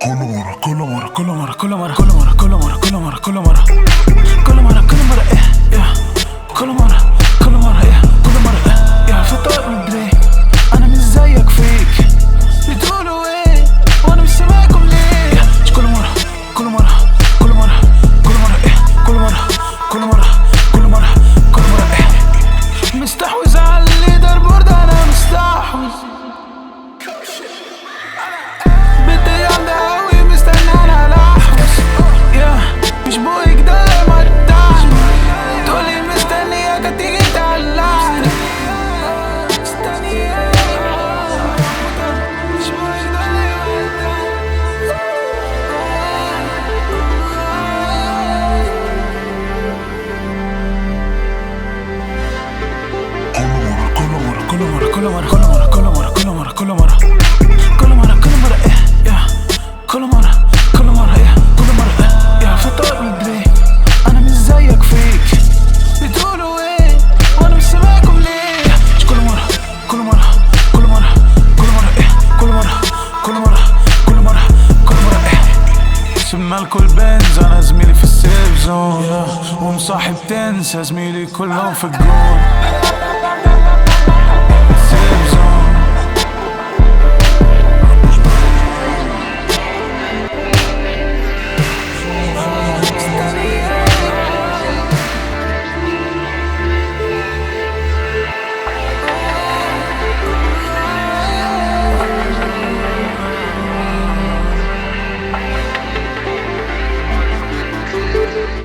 كل مرة كل مرة كل مرة كل مرة كل مرة كل مرة كل مرة كل مرة كل مرة كل مرة ايه يا كل مرة كل مرة ايه كل مرة ايه يا فطار من البداية انا مش زيك فيك بتقولوا ايه وانا مش سامعكم ليه كل مرة كل مرة كل مرة كل مرة ايه كل مرة كل مرة كل مرة كل مرة ايه مستحوذ على الليدر بورد انا مستحوذ بدي جامدة اوي مستناني على احوز يا مش بويك ده ما تدعم تقولي مستنياك هتيجي تعلعني مستنياك مش بويك ده كل مرة كل مرة كل مرة كل مرة كل مرة كل مرة كل مرة كل مرة ايه يا كل مرة كل مرة ايه كل مرة ايه يا فطار من البداية انا مش زيك فيك بتقولوا ايه وانا مش سامعكم ليه كل مرة كل مرة كل مرة كل مرة ايه كل مرة كل مرة كل مرة كل مرة ايه شمالكوا البنز انا زميلي في السيف زون ومصاحب تنسى زميلي كلهم في الجون